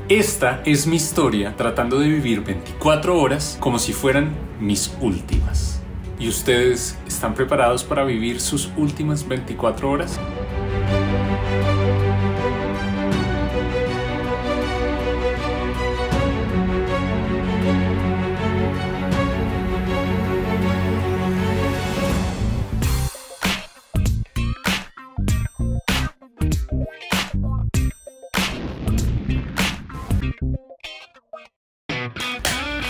Esta es mi historia tratando de vivir 24 horas como si fueran mis últimas. ¿Y ustedes están preparados para vivir sus últimas 24 horas?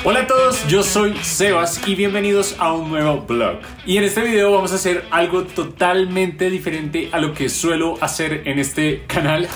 Hola a todos, yo soy Sebas y bienvenidos a un nuevo vlog. Y en este video vamos a hacer algo totalmente diferente a lo que suelo hacer en este canal.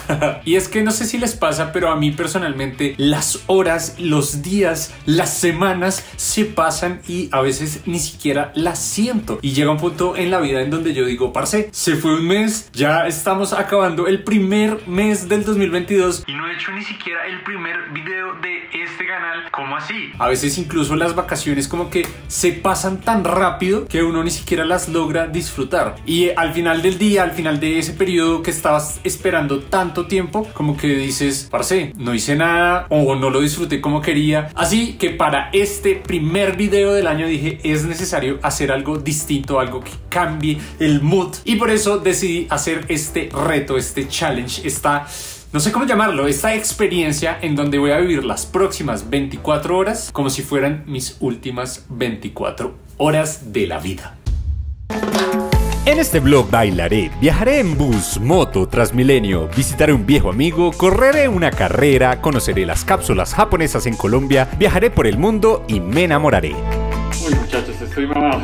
Y es que no sé si les pasa, pero a mí personalmente las horas, los días, las semanas se pasan y a veces ni siquiera las siento. Y llega un punto en la vida en donde yo digo, parce, se fue un mes, ya estamos acabando el primer mes del 2022 y no he hecho ni siquiera el primer video de este canal. ¿Cómo así? A veces incluso las vacaciones como que se pasan tan rápido que uno ni siquiera las logra disfrutar. Y al final del día, al final de ese periodo que estabas esperando tanto tiempo, como que dices, parce, no hice nada o no lo disfruté como quería. Así que para este primer video del año dije, es necesario hacer algo distinto, algo que cambie el mood. Y por eso decidí hacer este reto, este challenge, no sé cómo llamarlo, esta experiencia en donde voy a vivir las próximas 24 horas como si fueran mis últimas 24 horas de la vida. En este vlog bailaré, viajaré en bus, moto, Transmilenio, visitaré un viejo amigo, correré una carrera, conoceré las cápsulas japonesas en Colombia, viajaré por el mundo y me enamoraré. Uy, muchachos, estoy mamado.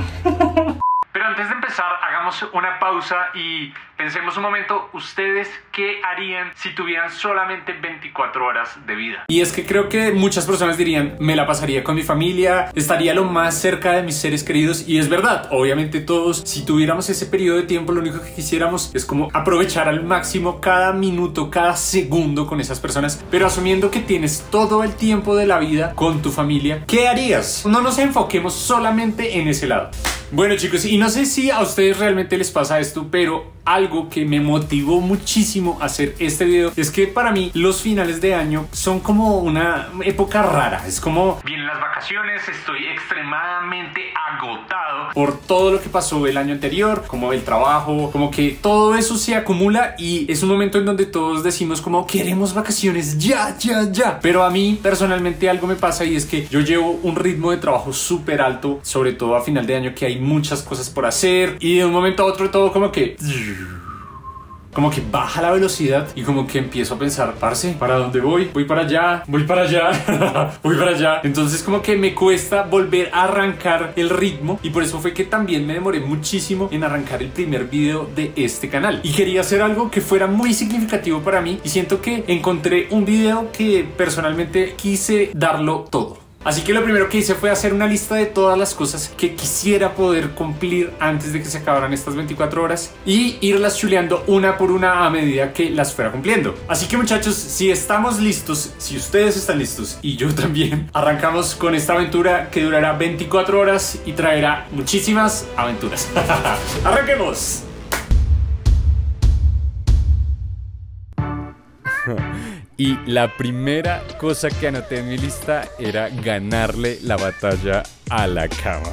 Pero antes de empezar, hagamos una pausa y pensemos un momento, ¿ustedes qué harían si tuvieran solamente 24 horas de vida? Y es que creo que muchas personas dirían, me la pasaría con mi familia, estaría lo más cerca de mis seres queridos, y es verdad, obviamente todos, si tuviéramos ese periodo de tiempo, lo único que quisiéramos es como aprovechar al máximo cada minuto, cada segundo con esas personas, pero asumiendo que tienes todo el tiempo de la vida con tu familia, ¿qué harías? No nos enfoquemos solamente en ese lado. Bueno, chicos, y no sé si a ustedes realmente les pasa esto, pero algo que me motivó muchísimo a hacer este video es que para mí los finales de año son como una época rara. Es como vienen las vacaciones, estoy extremadamente agotado por todo lo que pasó el año anterior, como el trabajo, como que todo eso se acumula y es un momento en donde todos decimos como queremos vacaciones ya. Pero a mí personalmente algo me pasa y es que yo llevo un ritmo de trabajo súper alto, sobre todo a final de año, que hay muchas cosas por hacer y de un momento a otro todo como que baja la velocidad y como que empiezo a pensar, parce, ¿para dónde voy? Voy para allá, voy para allá, voy para allá. Entonces como que me cuesta volver a arrancar el ritmo y por eso fue que también me demoré muchísimo en arrancar el primer video de este canal. Y quería hacer algo que fuera muy significativo para mí y siento que encontré un video que personalmente quise darlo todo. Así que lo primero que hice fue hacer una lista de todas las cosas que quisiera poder cumplir antes de que se acabaran estas 24 horas y irlas chuleando una por una a medida que las fuera cumpliendo. Así que muchachos, si estamos listos, si ustedes están listos y yo también, arrancamos con esta aventura que durará 24 horas y traerá muchísimas aventuras. ¡Arranquemos! Y la primera cosa que anoté en mi lista era ganarle la batalla a la cama.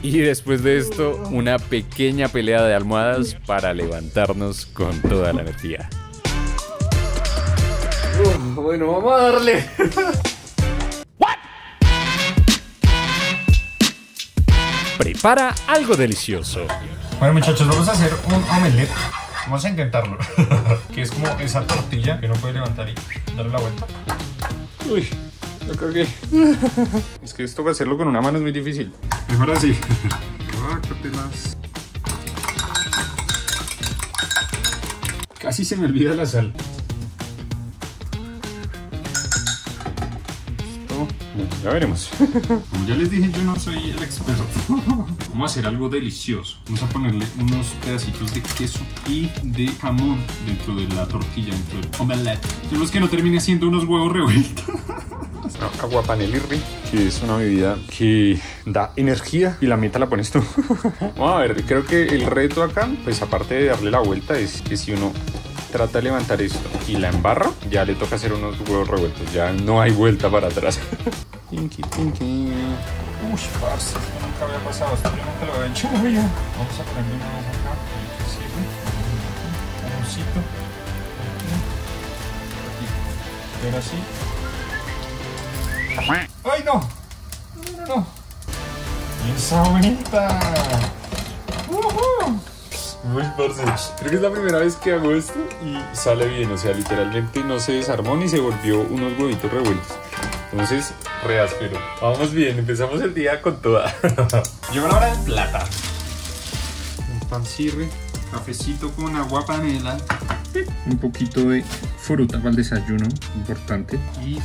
Y después de esto, una pequeña pelea de almohadas para levantarnos con toda la energía. Bueno, vamos a darle. Prepara algo delicioso. Bueno, muchachos, vamos a hacer un omelette. Vamos a intentarlo. Que es como esa tortilla que uno puede levantar y darle la vuelta. Uy, lo cagué. Es que esto para hacerlo con una mano es muy difícil. Mejor así. Casi se me olvida la sal. Listo. Bueno, ya veremos. Como ya les dije, yo no soy el experto. Vamos a hacer algo delicioso. Vamos a ponerle unos pedacitos de queso y de jamón dentro de la tortilla, dentro del omelette. Tenemos que no termine siendo unos huevos revueltos. Agua panelirri, que es una bebida que da energía y la meta la pones tú. Vamos a ver, creo que el reto acá, pues aparte de darle la vuelta, es que si uno trata de levantar esto y la embarra, ya le toca hacer unos huevos revueltos, ya no hay vuelta para atrás. Tinky, tinky. Uy, parce, esto nunca había pasado, esto yo nunca lo había hecho. Vamos a ponerle una más acá, que sirve. Jamoncito. Y ahora sí. ¡Ay, no! No. ¡Esa bonita! Uy, parce, creo que es la primera vez que hago esto y sale bien, o sea, literalmente no se desarmó ni se volvió unos huevitos revueltos. Entonces, re áspero. Vamos bien, empezamos el día con toda. Llegó la hora del plata. Un pancirre, cafecito con agua panela, un poquito de fruta para el desayuno, importante. Y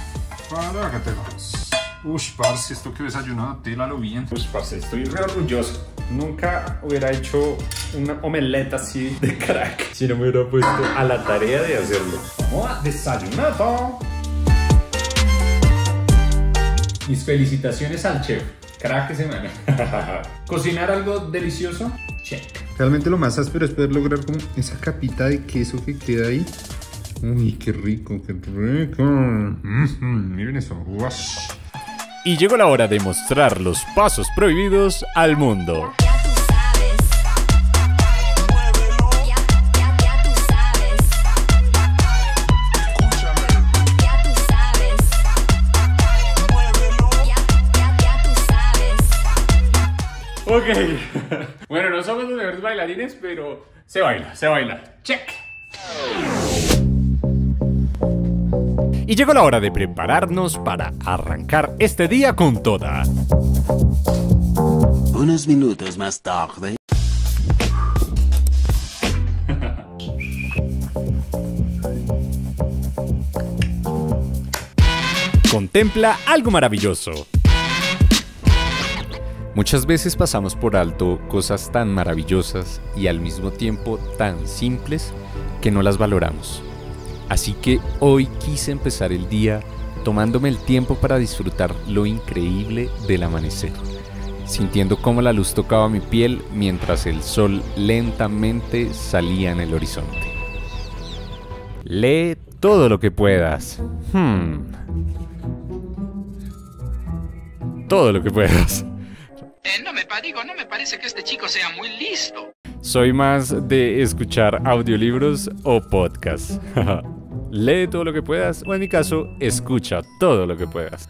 para acá te vas. Uy, parce, esto que he desayunado, télalo bien. Uy, parce, estoy re orgulloso. Nunca hubiera hecho una omelette así de crack si no me hubiera puesto a la tarea de hacerlo. Vamos a desayunar. Mis felicitaciones al chef. Crack de semana. Cocinar algo delicioso. Check. Realmente lo más áspero es poder lograr como esa capita de queso que queda ahí. Uy, qué rico, qué rico. Miren eso. Wash. Y llegó la hora de mostrar los pasos prohibidos al mundo. Ok. Bueno, no somos los mejores bailarines, pero se baila, se baila. Check. Y llegó la hora de prepararnos para arrancar este día con toda. Unos minutos más tarde. Contempla algo maravilloso. Muchas veces pasamos por alto cosas tan maravillosas y al mismo tiempo tan simples que no las valoramos. Así que hoy quise empezar el día tomándome el tiempo para disfrutar lo increíble del amanecer, sintiendo cómo la luz tocaba mi piel mientras el sol lentamente salía en el horizonte. Lee todo lo que puedas. Todo lo que puedas. No me parece que este chico sea muy listo. Soy más de escuchar audiolibros o podcasts. Lee todo lo que puedas, o en mi caso, escucha todo lo que puedas.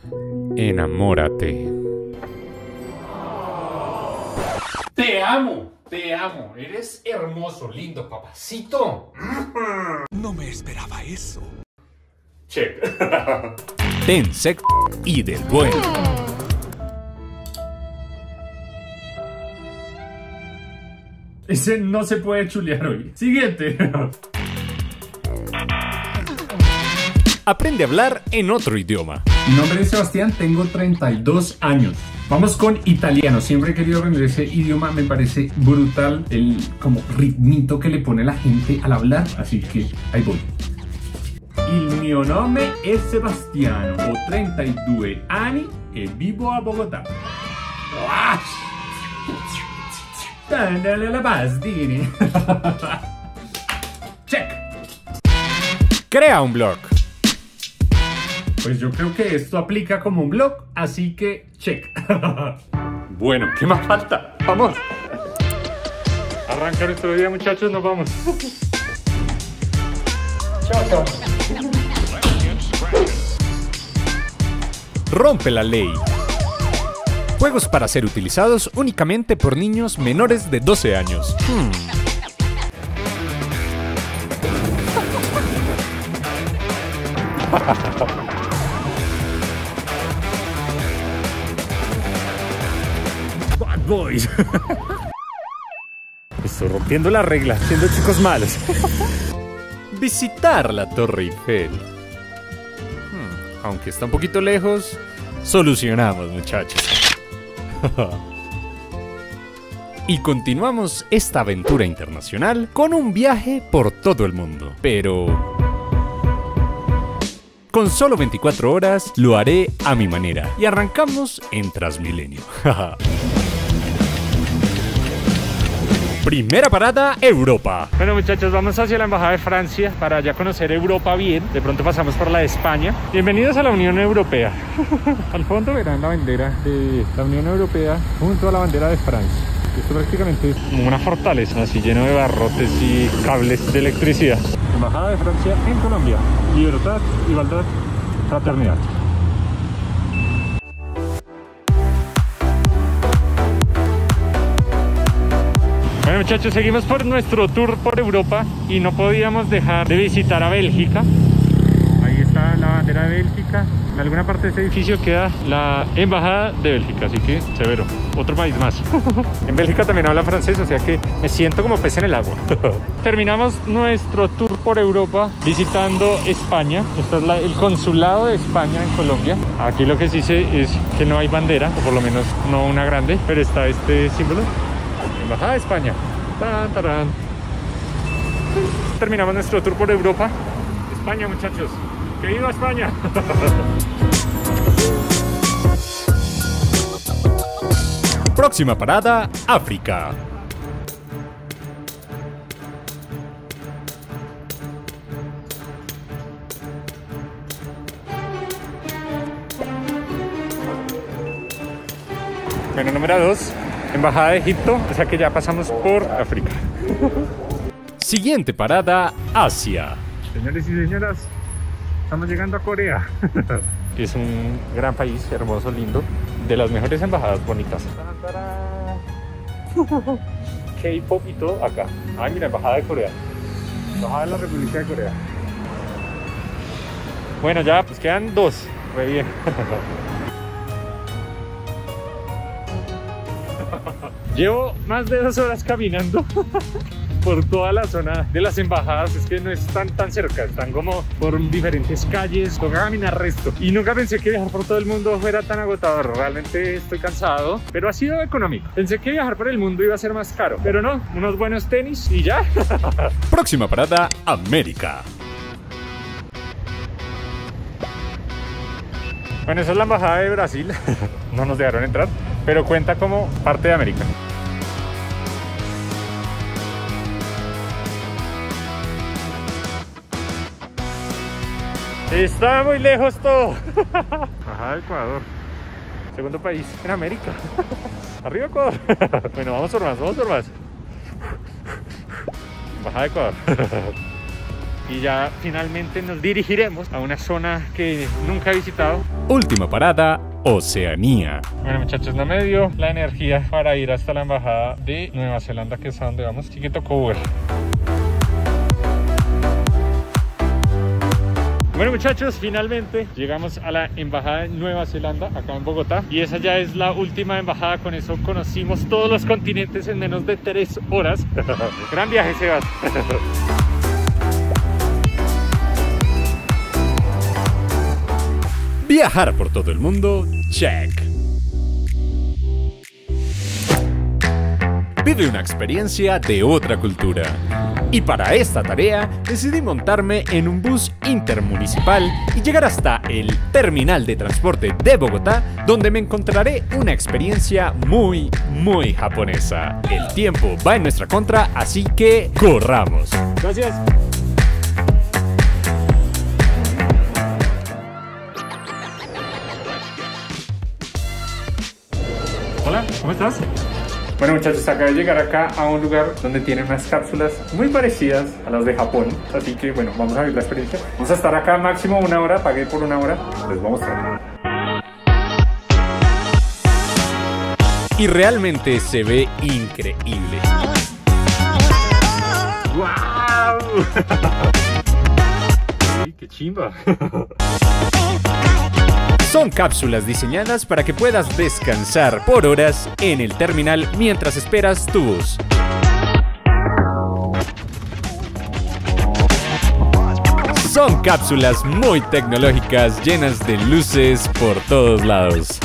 Enamórate. Te amo, eres hermoso, lindo, papacito. No me esperaba eso. Check. Ten sexo y del bueno. Ese no se puede chulear hoy. Siguiente. Aprende a hablar en otro idioma. Mi nombre es Sebastián, tengo 32 años. Vamos con italiano. Siempre he querido aprender ese idioma. Me parece brutal el como ritmito que le pone la gente al hablar. Así que ahí voy. Il mio nome è Sebastiano. Ho 32 anni e vivo a Bogotá. Dale la pastini. Check. Crea un blog. Pues yo creo que esto aplica como un blog, así que check. Bueno, ¿qué más falta? ¡Vamos! Arranca nuestro día, muchachos, nos vamos. Chao, chao. Rompe la ley. Juegos para ser utilizados únicamente por niños menores de 12 años. Bad boys. Estoy rompiendo la regla, siendo chicos malos. Visitar la Torre Eiffel. Aunque está un poquito lejos, solucionamos, muchachos. Y continuamos esta aventura internacional con un viaje por todo el mundo. Pero con solo 24 horas lo haré a mi manera. Y arrancamos en Transmilenio. Primera parada, Europa. Bueno, muchachos, vamos hacia la embajada de Francia para ya conocer Europa bien. De pronto pasamos por la de España. Bienvenidos a la Unión Europea. Al fondo verán la bandera de la Unión Europea junto a la bandera de Francia. Esto prácticamente es como una fortaleza, así lleno de barrotes y cables de electricidad. Embajada de Francia en Colombia. Libertad, igualdad, fraternidad. Bueno, muchachos, seguimos por nuestro tour por Europa y no podíamos dejar de visitar a Bélgica. Ahí está la bandera de Bélgica. En alguna parte de este edificio queda la embajada de Bélgica, así que severo, otro país más. En Bélgica también hablan francés, o sea que me siento como pez en el agua. Terminamos nuestro tour por Europa visitando España. Este es el consulado de España en Colombia. Aquí lo que sí sé es que no hay bandera, o por lo menos no una grande, pero está este símbolo. Embajada de España. ¡Tan, tarán! Terminamos nuestro tour por Europa. España, muchachos. ¡Que viva España! Próxima parada, África. Bueno, número 2. Embajada de Egipto, o sea que ya pasamos por África. Siguiente parada, Asia. Señores y señoras, estamos llegando a Corea. Es un gran país, hermoso, lindo, de las mejores embajadas bonitas. K-pop y todo acá. Ay, mira, embajada de Corea. Embajada de la República de Corea. Bueno, ya pues quedan 2. Muy bien. Llevo más de 2 horas caminando por toda la zona de las embajadas. Es que no están tan cerca, están como por diferentes calles, toca caminar resto. Y nunca pensé que viajar por todo el mundo fuera tan agotador. Realmente estoy cansado, pero ha sido económico. Pensé que viajar por el mundo iba a ser más caro, pero no, unos buenos tenis y ya. Próxima parada, América. Bueno, esa es la embajada de Brasil. No nos dejaron entrar, pero cuenta como parte de América. Está muy lejos todo. Embajada de Ecuador. Segundo país en América. Arriba Ecuador. Bueno, vamos por más, vamos por más. Embajada de Ecuador. Y ya finalmente nos dirigiremos a una zona que nunca he visitado. Última parada, Oceanía. Bueno, muchachos, no me dio la energía para ir hasta la embajada de Nueva Zelanda, que es a donde vamos, así que tocó Uber. Bueno, muchachos, finalmente llegamos a la embajada de Nueva Zelanda, acá en Bogotá. Y esa ya es la última embajada. Con eso conocimos todos los continentes en menos de 3 horas. Gran viaje, Sebas. Viajar por todo el mundo, check. Vive una experiencia de otra cultura. Y para esta tarea decidí montarme en un bus intermunicipal y llegar hasta el terminal de transporte de Bogotá, donde me encontraré una experiencia muy japonesa. El tiempo va en nuestra contra, así que corramos. Gracias. Hola, ¿cómo estás? Bueno, muchachos, acabo de llegar acá a un lugar donde tienen unas cápsulas muy parecidas a las de Japón. Así que, bueno, vamos a ver la experiencia. Vamos a estar acá máximo 1 hora, pagué por 1 hora. Les voy a mostrar. Y realmente se ve increíble. ¡Wow! ¡Qué chimba! Son cápsulas diseñadas para que puedas descansar por horas en el terminal mientras esperas tu bus. Son cápsulas muy tecnológicas llenas de luces por todos lados.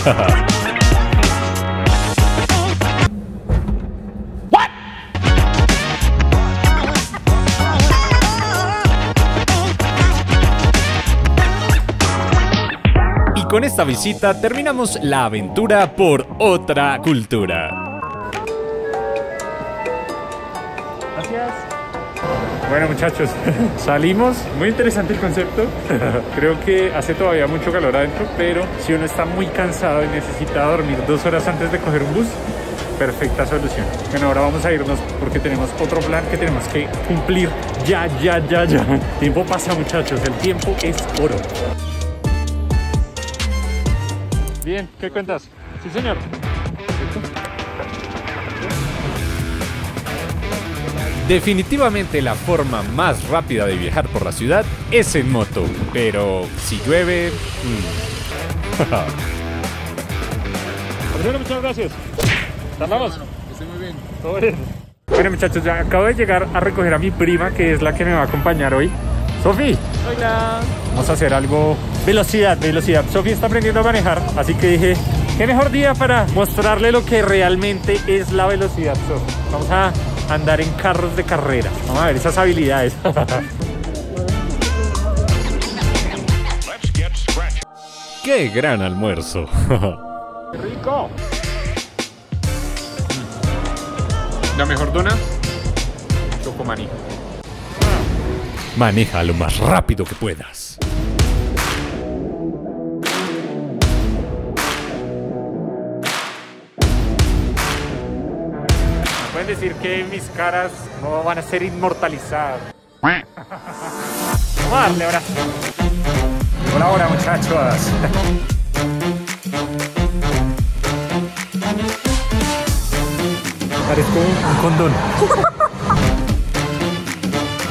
Y con esta visita terminamos la aventura por otra cultura. Gracias. Bueno muchachos, salimos, muy interesante el concepto. Creo que hace todavía mucho calor adentro, pero si uno está muy cansado y necesita dormir 2 horas antes de coger un bus, perfecta solución. Bueno, ahora vamos a irnos porque tenemos otro plan que tenemos que cumplir ya. El tiempo pasa muchachos, el tiempo es oro. Bien, ¿qué cuentas? Sí señor. Definitivamente la forma más rápida de viajar por la ciudad es en moto, pero si llueve... Bueno, muchas gracias. ¿Tardamos? Estoy muy bien. ¿Todo bien? Bueno muchachos, ya acabo de llegar a recoger a mi prima, que es la que me va a acompañar hoy. Sofi. Hola. Vamos a hacer algo... Velocidad. Sofi está aprendiendo a manejar, así que dije, qué mejor día para mostrarle lo que realmente es la velocidad, Sofi. Vamos a andar en carros de carrera. Vamos a ver esas habilidades. ¡Qué gran almuerzo! ¡Qué rico! La mejor dona, chocomaní. Maneja lo más rápido que puedas. Pueden decir que mis caras no van a ser inmortalizadas. Vamos a darle ahora. Hola muchachos. Parezco un condón.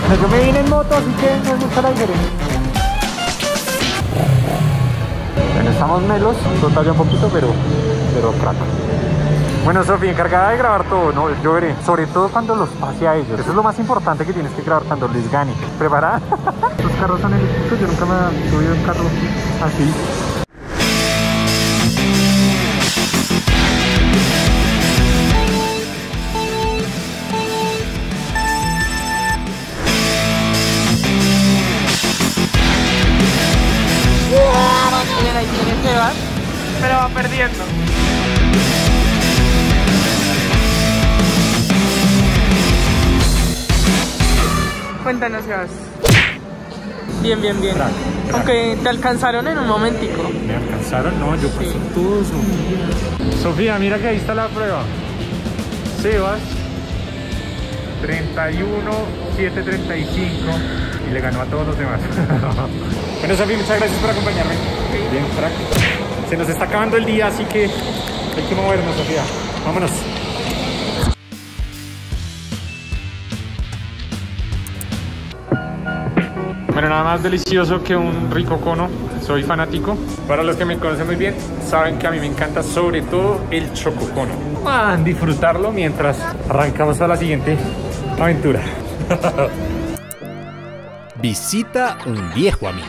Bueno, yo me vine en moto, así que no es mucha la diferencia. Bueno, estamos melos, total un poquito, pero crack. Bueno, Sofi, encargada de grabar todo, ¿no? Yo veré, sobre todo cuando los pase a ellos. Eso es lo más importante que tienes que grabar cuando les gane. ¿Preparada? Los carros son eléctricos, yo nunca me he subido en carro así. Ahí tiene Sebas, pero va perdiendo. Cuéntanos, Sebas. Bien. Crack. Aunque te alcanzaron en un momentico. ¿Me alcanzaron? No, yo pasé todo, Sofía. Sofía, mira que ahí está la prueba. Sebas 31.735 y le ganó a todos los demás. Bueno, Sofía, muchas gracias por acompañarme. Bien, crack. Se nos está acabando el día, así que hay que movernos, Sofía. Vámonos. Bueno, nada más delicioso que un rico cono. Soy fanático. Para los que me conocen muy bien, saben que a mí me encanta sobre todo el chococono. A disfrutarlo mientras arrancamos a la siguiente aventura. Visita un viejo amigo.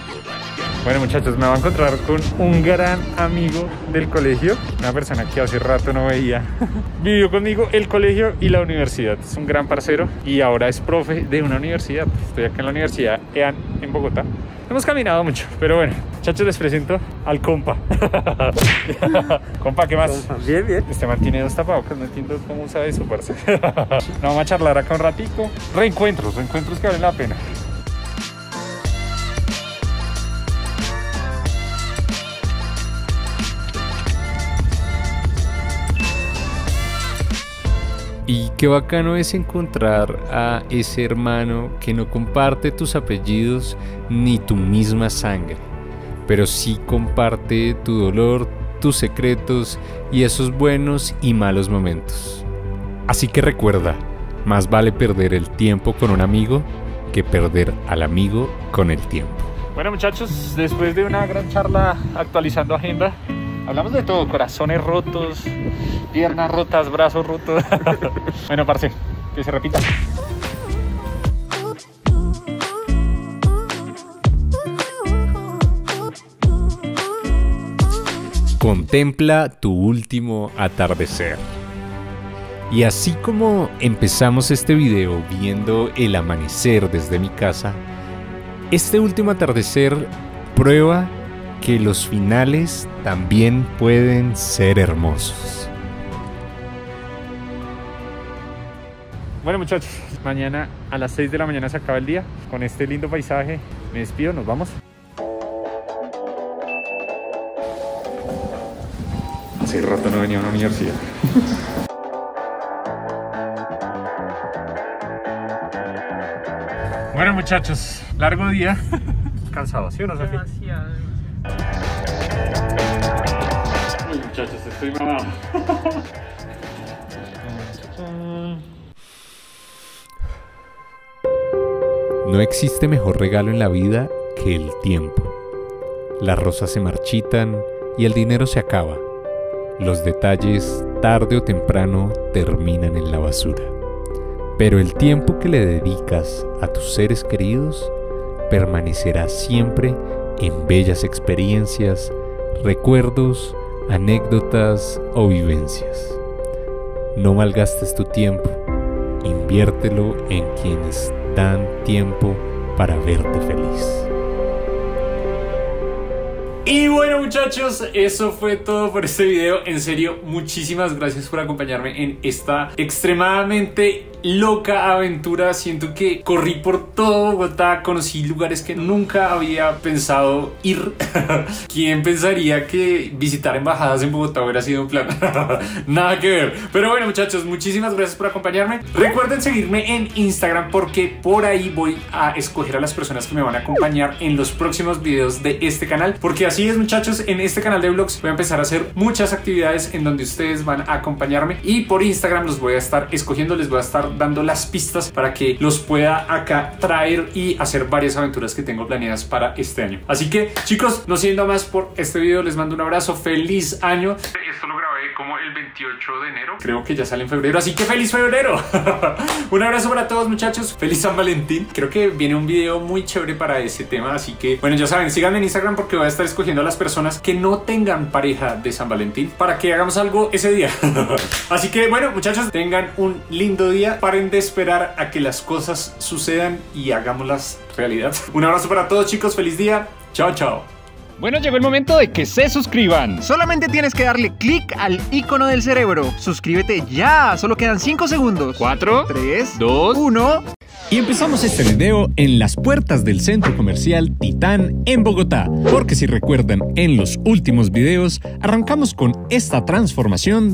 Bueno muchachos, me voy a encontrar con un gran amigo del colegio. Una persona que hace rato no veía. Vivió conmigo el colegio y la universidad. Es un gran parcero y ahora es profe de una universidad. Estoy acá en la Universidad EAN en Bogotá. Hemos caminado mucho, pero bueno, muchachos, les presento al compa. Compa, ¿qué más? Bien. Este man tiene 2 tapabocas, no entiendo cómo usa eso, parce. No, vamos a charlar acá un ratico. Reencuentros que valen la pena. Y qué bacano es encontrar a ese hermano que no comparte tus apellidos ni tu misma sangre, pero sí comparte tu dolor, tus secretos y esos buenos y malos momentos. Así que recuerda, más vale perder el tiempo con un amigo que perder al amigo con el tiempo. Bueno muchachos, después de una gran charla actualizando agenda, hablamos de todo, corazones rotos, piernas rotas, brazos rotos. Bueno, parce, que se repita. Contempla tu último atardecer. Y así como empezamos este video viendo el amanecer desde mi casa, este último atardecer prueba que los finales también pueden ser hermosos. Bueno muchachos, mañana a las 6 de la mañana se acaba el día. Con este lindo paisaje me despido, nos vamos. Hace rato no venía a una universidad. Bueno muchachos, largo día. Cansado, ¿sí o no, Sofía? Demasiado. Uy muchachos, estoy mamado. No existe mejor regalo en la vida que el tiempo. Las rosas se marchitan y el dinero se acaba. Los detalles, tarde o temprano, terminan en la basura. Pero el tiempo que le dedicas a tus seres queridos permanecerá siempre en bellas experiencias, recuerdos, anécdotas o vivencias. No malgastes tu tiempo, inviértelo en quienes dan tiempo para verte feliz. Y bueno muchachos, eso fue todo por este video. En serio, muchísimas gracias por acompañarme en esta extremadamente loca aventura. Siento que corrí por todo Bogotá, conocí lugares que nunca había pensado ir. ¿Quién pensaría que visitar embajadas en Bogotá hubiera sido un plan? Nada que ver. Pero bueno muchachos, muchísimas gracias por acompañarme. Recuerden seguirme en Instagram porque por ahí voy a escoger a las personas que me van a acompañar en los próximos videos de este canal. Porque así es muchachos, en este canal de vlogs voy a empezar a hacer muchas actividades en donde ustedes van a acompañarme. Y por Instagram los voy a estar escogiendo, les voy a estar dando las pistas para que los pueda acá traer y hacer varias aventuras que tengo planeadas para este año. Así que chicos, no siendo más por este video, les mando un abrazo, feliz año. Esto lo grabé como el 28 de enero, creo que ya sale en febrero, así que feliz febrero. Un abrazo para todos muchachos, feliz San Valentín. Creo que viene un video muy chévere para ese tema, así que bueno, ya saben, síganme en Instagram porque voy a estar escogiendo a las personas que no tengan pareja de San Valentín para que hagamos algo ese día. Así que bueno muchachos, tengan un lindo día, paren de esperar a que las cosas sucedan y hagámoslas realidad. Un abrazo para todos chicos, feliz día, chao chao. Bueno, llegó el momento de que se suscriban. Solamente tienes que darle clic al icono del cerebro. Suscríbete ya, solo quedan 5 segundos. 4, 3, 2, 1. Y empezamos este video en las puertas del centro comercial Titán en Bogotá, porque si recuerdan en los últimos videos arrancamos con esta transformación